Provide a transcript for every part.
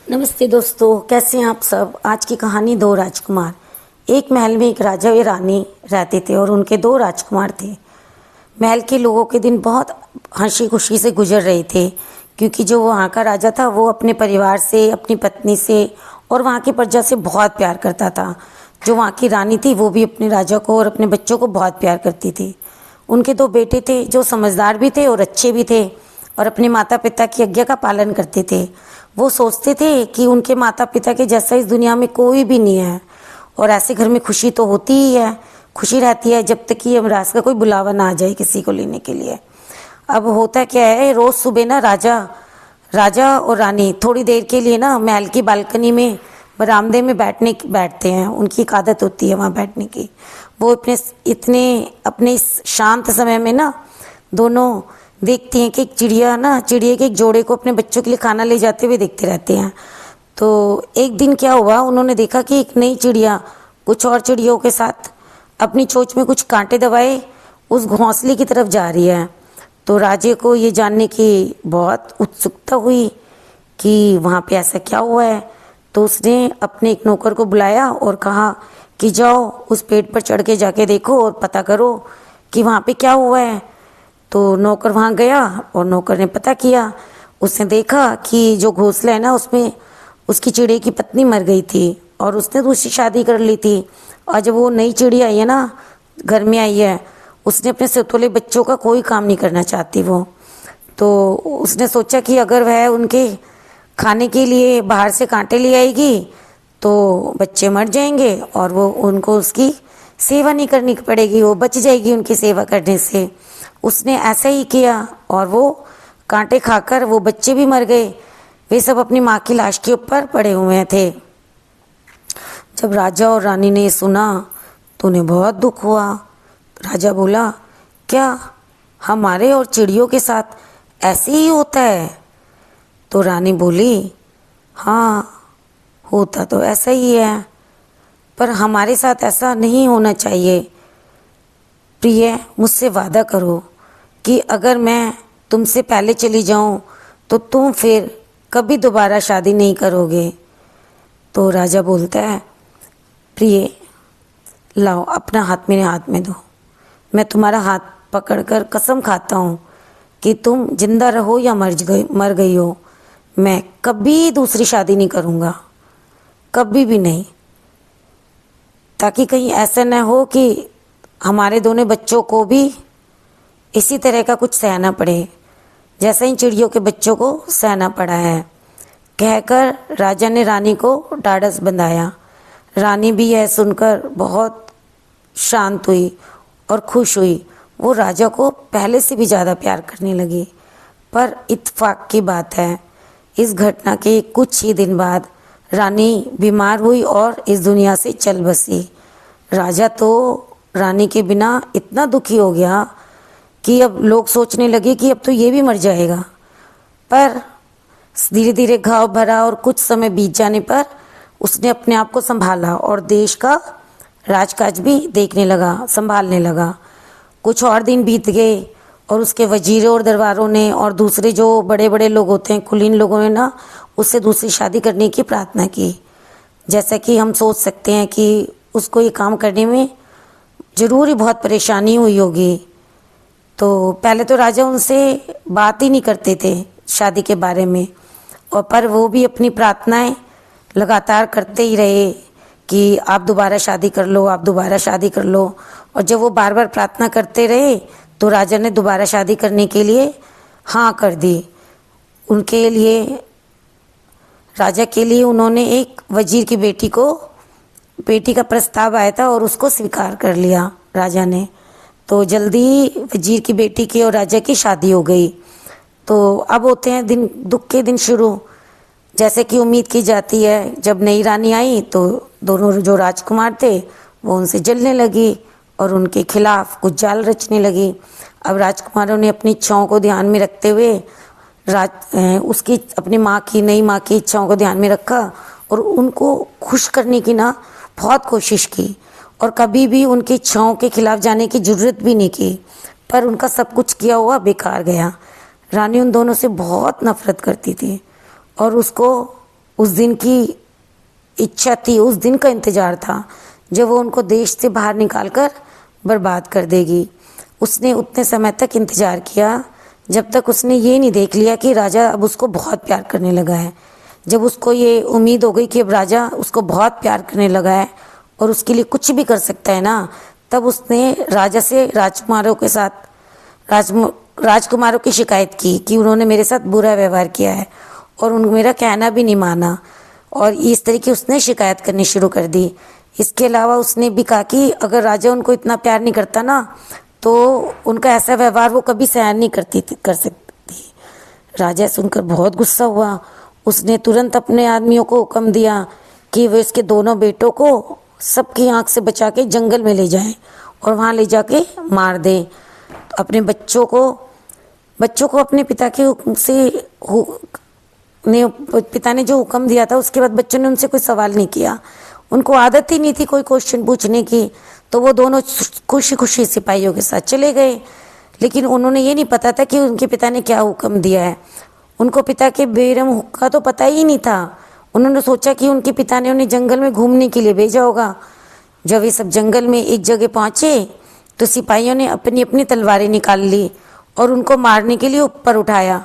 नमस्ते दोस्तों, कैसे हैं आप सब। आज की कहानी दो राजकुमार। एक महल में एक राजा व रानी रहते थे और उनके दो राजकुमार थे। महल के लोगों के दिन बहुत हंसी खुशी से गुजर रहे थे, क्योंकि जो वहाँ का राजा था वो अपने परिवार से, अपनी पत्नी से और वहाँ की प्रजा से बहुत प्यार करता था। जो वहाँ की रानी थी वो भी अपने राजा को और अपने बच्चों को बहुत प्यार करती थी। उनके दो बेटे थे जो समझदार भी थे और अच्छे भी थे और अपने माता पिता की आज्ञा का पालन करते थे। वो सोचते थे कि उनके माता पिता के जैसा इस दुनिया में कोई भी नहीं है, और ऐसे घर में खुशी तो होती ही है, खुशी रहती है जब तक कि यमराज का कोई बुलावा ना आ जाए किसी को लेने के लिए। अब होता क्या है, रोज़ सुबह ना राजा और रानी थोड़ी देर के लिए ना महल की बालकनी में बरामदे में बैठते हैं। उनकी एक आदत होती है वहाँ बैठने की। वो अपने इस शांत समय में ना दोनों देखती हैं कि चिड़िया के एक जोड़े को अपने बच्चों के लिए खाना ले जाते हुए देखते रहते हैं। तो एक दिन क्या हुआ, उन्होंने देखा कि एक नई चिड़िया कुछ और चिड़ियों के साथ अपनी चोंच में कुछ कांटे दबाए उस घोंसले की तरफ जा रही है। तो राजे को ये जानने की बहुत उत्सुकता हुई कि वहाँ पे ऐसा क्या हुआ है। तो उसने अपने एक नौकर को बुलाया और कहा कि जाओ उस पेड़ पर चढ़ के जाके देखो और पता करो कि वहाँ पे क्या हुआ है। तो नौकर वहाँ गया और नौकर ने पता किया। उसने देखा कि जो घोंसला है ना उसमें उसकी चिड़िया की पत्नी मर गई थी और उसने दूसरी शादी कर ली थी। और जब वो नई चिड़िया आई है ना, घर में आई है, उसने अपने सौतेले बच्चों का कोई काम नहीं करना चाहती वो। तो उसने सोचा कि अगर वह उनके खाने के लिए बाहर से कांटे ले आएगी तो बच्चे मर जाएंगे और वो उनको उसकी सेवा नहीं करनी पड़ेगी, वो बच जाएगी उनकी सेवा करने से। उसने ऐसा ही किया और वो कांटे खाकर वो बच्चे भी मर गए। वे सब अपनी माँ की लाश के ऊपर पड़े हुए थे। जब राजा और रानी ने सुना तो उन्हें बहुत दुख हुआ। राजा बोला, क्या हमारे और चिड़ियों के साथ ऐसे ही होता है? तो रानी बोली, हाँ होता तो ऐसा ही है, पर हमारे साथ ऐसा नहीं होना चाहिए। प्रिय, मुझसे वादा करो कि अगर मैं तुमसे पहले चली जाऊं तो तुम फिर कभी दोबारा शादी नहीं करोगे। तो राजा बोलता है, प्रिय लाओ अपना हाथ मेरे हाथ में दो। मैं तुम्हारा हाथ पकड़कर कसम खाता हूँ कि तुम जिंदा रहो या मर गई हो, मैं कभी दूसरी शादी नहीं करूँगा, कभी भी नहीं। ताकि कहीं ऐसा न हो कि हमारे दोनों बच्चों को भी इसी तरह का कुछ सहना पड़े जैसा इन चिड़ियों के बच्चों को सहना पड़ा है। कहकर राजा ने रानी को ढाढ़स बंधाया। रानी भी यह सुनकर बहुत शांत हुई और खुश हुई। वो राजा को पहले से भी ज़्यादा प्यार करने लगी। पर इत्तेफाक की बात है, इस घटना के कुछ ही दिन बाद रानी बीमार हुई और इस दुनिया से चल बसी। राजा तो रानी के बिना इतना दुखी हो गया कि अब लोग सोचने लगे कि अब तो ये भी मर जाएगा। पर धीरे धीरे घाव भरा और कुछ समय बीत जाने पर उसने अपने आप को संभाला और देश का राजकाज भी देखने लगा, संभालने लगा। कुछ और दिन बीत गए और उसके वजीरों और दरबारों ने और दूसरे जो बड़े बड़े लोग होते हैं, कुलीन लोगों ने ना उससे दूसरी शादी करने की प्रार्थना की। जैसा कि हम सोच सकते हैं कि उसको ये काम करने में ज़रूर ही बहुत परेशानी हुई होगी। तो पहले तो राजा उनसे बात ही नहीं करते थे शादी के बारे में, और पर वो भी अपनी प्रार्थनाएं लगातार करते ही रहे कि आप दोबारा शादी कर लो, आप दोबारा शादी कर लो। और जब वो बार बार प्रार्थना करते रहे तो राजा ने दोबारा शादी करने के लिए हाँ कर दी। उनके लिए, राजा के लिए उन्होंने एक वजीर की बेटी का प्रस्ताव आया था और उसको स्वीकार कर लिया राजा ने। तो जल्दी वजीर की बेटी की और राजा की शादी हो गई। तो अब होते हैं दुख के दिन शुरू। जैसे कि उम्मीद की जाती है, जब नई रानी आई तो दोनों जो राजकुमार थे वो उनसे जलने लगी और उनके खिलाफ कुछ जाल रचने लगी। अब राजकुमारों ने अपनी इच्छाओं को ध्यान में रखते हुए उसकी अपनी नई माँ की इच्छाओं को ध्यान में रखा और उनको खुश करने की ना बहुत कोशिश की और कभी भी उनकी इच्छाओं के खिलाफ जाने की जरूरत भी नहीं की। पर उनका सब कुछ किया हुआ बेकार गया। रानी उन दोनों से बहुत नफरत करती थी और उसको उस दिन की इच्छा थी, उस दिन का इंतज़ार था जब वो उनको देश से बाहर निकाल कर बर्बाद कर देगी। उसने उतने समय तक इंतज़ार किया जब तक उसने ये नहीं देख लिया कि राजा अब उसको बहुत प्यार करने लगा है। जब उसको ये उम्मीद हो गई कि अब राजा उसको बहुत प्यार करने लगा है और उसके लिए कुछ भी कर सकता है ना, तब उसने राजा से राजकुमारों के साथ राजकुमारों की शिकायत की कि उन्होंने मेरे साथ बुरा व्यवहार किया है और उन मेरा कहना भी नहीं माना, और इस तरीके उसने शिकायत करनी शुरू कर दी। इसके अलावा उसने भी कहा कि अगर राजा उनको इतना प्यार नहीं करता ना, तो उनका ऐसा व्यवहार वो कभी सहन नहीं कर सकती। राजा सुनकर बहुत गुस्सा हुआ। उसने तुरंत अपने आदमियों को हुक्म दिया कि वे इसके दोनों बेटों को सबकी आंख से बचा के जंगल में ले जाएं और वहाँ ले जाके मार दें। अपने बच्चों को अपने पिता के हुक्म से पिता ने जो हुक्म दिया था, उसके बाद बच्चों ने उनसे कोई सवाल नहीं किया। उनको आदत ही नहीं थी कोई क्वेश्चन पूछने की, तो वो दोनों खुशी खुशी सिपाहियों के साथ चले गए। लेकिन उन्होंने ये नहीं पता था कि उनके पिता ने क्या हुक्म दिया है। उनको पिता के बेरहम का तो पता ही नहीं था। उन्होंने सोचा कि उनके पिता ने उन्हें जंगल में घूमने के लिए भेजा होगा। जब ये सब जंगल में एक जगह पहुँचे तो सिपाहियों ने अपनी अपनी तलवारें निकाल ली और उनको मारने के लिए ऊपर उठाया।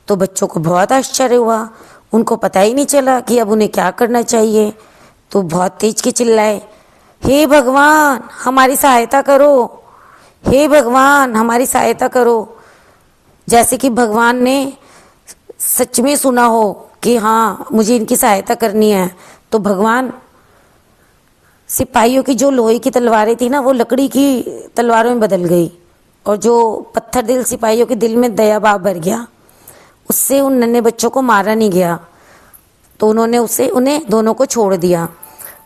तो बच्चों को बहुत आश्चर्य हुआ, उनको पता ही नहीं चला कि अब उन्हें क्या करना चाहिए। तो बहुत तेज के चिल्लाए, हे भगवान हमारी सहायता करो, हे भगवान हमारी सहायता करो। जैसे कि भगवान ने सच में सुना हो कि हाँ मुझे इनकी सहायता करनी है। तो भगवान सिपाहियों की जो लोहे की तलवारें थी ना, वो लकड़ी की तलवारों में बदल गई, और जो पत्थर दिल सिपाहियों के दिल में दया भाव भर गया। उससे उन नन्हे बच्चों को मारा नहीं गया, तो उन्होंने उन्हें दोनों को छोड़ दिया।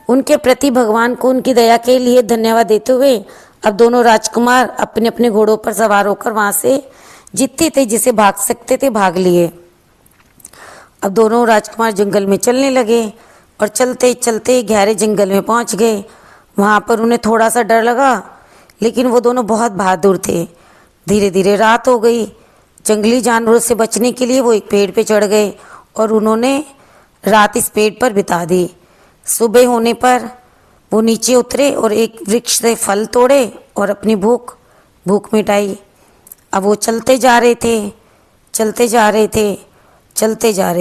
उनके प्रति भगवान को उनकी दया के लिए धन्यवाद देते हुए अब दोनों राजकुमार अपने अपने घोड़ों पर सवार होकर वहाँ से जितनी तेजी से भाग सकते थे भाग लिए। अब दोनों राजकुमार जंगल में चलने लगे और चलते चलते गहरे जंगल में पहुँच गए। वहाँ पर उन्हें थोड़ा सा डर लगा, लेकिन वो दोनों बहुत बहादुर थे। धीरे धीरे रात हो गई। जंगली जानवरों से बचने के लिए वो एक पेड़ पे चढ़ गए और उन्होंने रात इस पेड़ पर बिता दी। सुबह होने पर वो नीचे उतरे और एक वृक्ष से फल तोड़े और अपनी भूख मिटाई। अब वो चलते जा रहे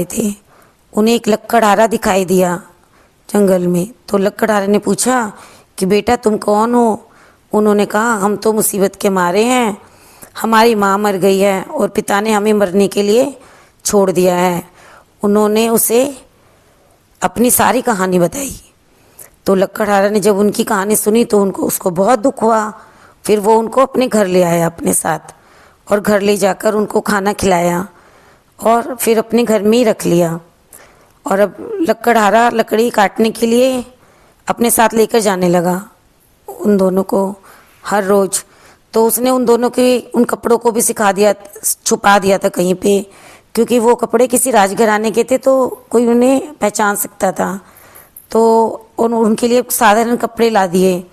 थे। उन्हें एक लकड़हारा दिखाई दिया जंगल में। तो लकड़हारे ने पूछा कि बेटा तुम कौन हो? उन्होंने कहा हम तो मुसीबत के मारे हैं, हमारी माँ मर गई है और पिता ने हमें मरने के लिए छोड़ दिया है। उन्होंने उसे अपनी सारी कहानी बताई। तो लकड़हारा ने जब उनकी कहानी सुनी तो उसको बहुत दुख हुआ। फिर वो उनको अपने घर ले आया अपने साथ, और घर ले जाकर उनको खाना खिलाया और फिर अपने घर में ही रख लिया। और अब लकड़हारा लकड़ी काटने के लिए अपने साथ लेकर जाने लगा उन दोनों को हर रोज़। तो उसने उन दोनों के उन कपड़ों को भी छुपा दिया था कहीं पे, क्योंकि वो कपड़े किसी राजघराने के थे तो कोई उन्हें पहचान सकता था। तो उनके लिए साधारण कपड़े ला दिए।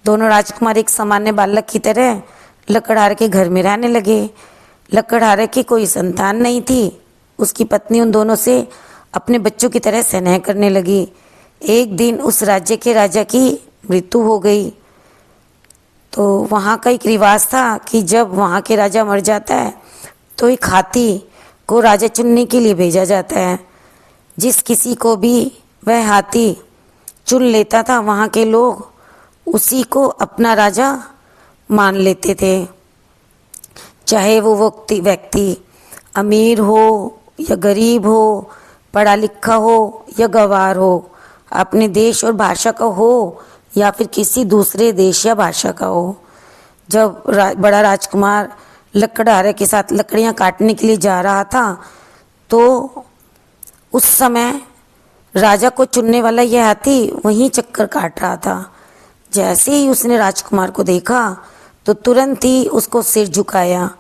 दोनों राजकुमार एक सामान्य बालक की तरह लकड़हारे के घर में रहने लगे। लकड़हारे की कोई संतान नहीं थी। उसकी पत्नी उन दोनों से अपने बच्चों की तरह स्नेह करने लगी। एक दिन उस राज्य के राजा की मृत्यु हो गई। तो वहाँ का एक रिवाज था कि जब वहाँ के राजा मर जाता है तो एक हाथी को राजा चुनने के लिए भेजा जाता है। जिस किसी को भी वह हाथी चुन लेता था, वहाँ के लोग उसी को अपना राजा मान लेते थे। चाहे वो व्यक्ति अमीर हो या गरीब हो, पढ़ा लिखा हो या गंवार हो, अपने देश और भाषा का हो या फिर किसी दूसरे देश या भाषा का हो। जब बड़ा राजकुमार लकड़हारे के साथ लकड़ियाँ काटने के लिए जा रहा था तो उस समय राजा को चुनने वाला यह हाथी वहीं चक्कर काट रहा था। जैसे ही उसने राजकुमार को देखा तो तुरंत ही उसको सिर झुकाया।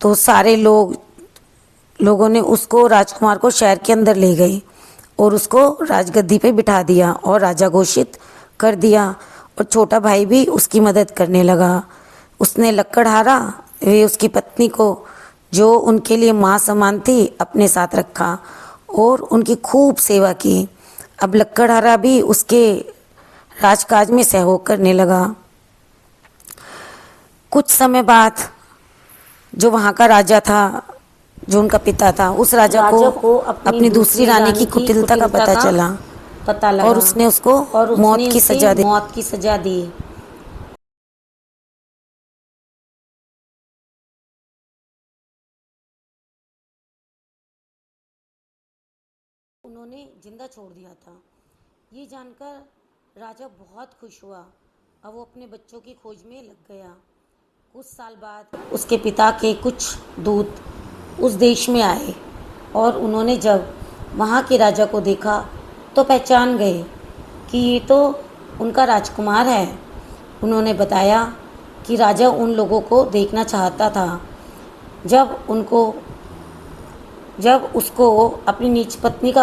तो सारे लोगों ने उसको राजकुमार को शहर के अंदर ले गए और उसको राजगद्दी पे बिठा दिया और राजा घोषित कर दिया। और छोटा भाई भी उसकी मदद करने लगा। उसने लकड़हारा वे उसकी पत्नी को, जो उनके लिए माँ समान थी, अपने साथ रखा और उनकी खूब सेवा की। अब लक्कड़हारा भी उसके राजकाज में सहयोग करने लगा। कुछ समय बाद जो वहाँ का राजा था, जो उनका पिता था, उस राजा को अपनी दूसरी रानी की कुटिलता का पता लगा और उसने उसको मौत की सजा दी। उन्होंने जिंदा छोड़ दिया था। ये जानकर राजा बहुत खुश हुआ। अब वो अपने बच्चों की खोज में लग गया। कुछ साल बाद उसके पिता के कुछ दूत उस देश में आए और उन्होंने जब वहाँ के राजा को देखा तो पहचान गए कि ये तो उनका राजकुमार है। उन्होंने बताया कि राजा उन लोगों को देखना चाहता था। जब उसको अपनी नीच पत्नी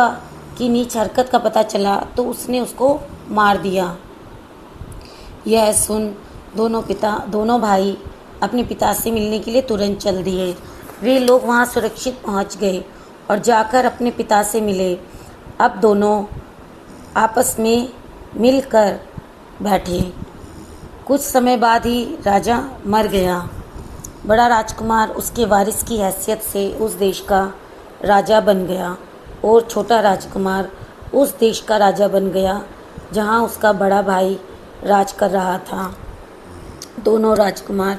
की नीच हरकत का पता चला तो उसने उसको मार दिया। यह सुन दोनों भाई अपने पिता से मिलने के लिए तुरंत चल दिए। वे लोग वहाँ सुरक्षित पहुँच गए और जाकर अपने पिता से मिले। अब दोनों आपस में मिलकर बैठे। कुछ समय बाद ही राजा मर गया। बड़ा राजकुमार उसके वारिस की हैसियत से उस देश का राजा बन गया और छोटा राजकुमार उस देश का राजा बन गया जहाँ उसका बड़ा भाई राज कर रहा था। दोनों राजकुमार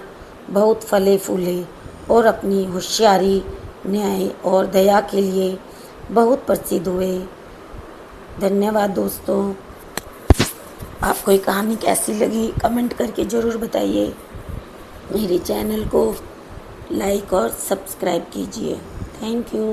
बहुत फले फूले और अपनी होशियारी, न्याय और दया के लिए बहुत प्रसिद्ध हुए। धन्यवाद दोस्तों। आपको ये कहानी कैसी लगी कमेंट करके ज़रूर बताइए। मेरे चैनल को लाइक और सब्सक्राइब कीजिए। Thank you.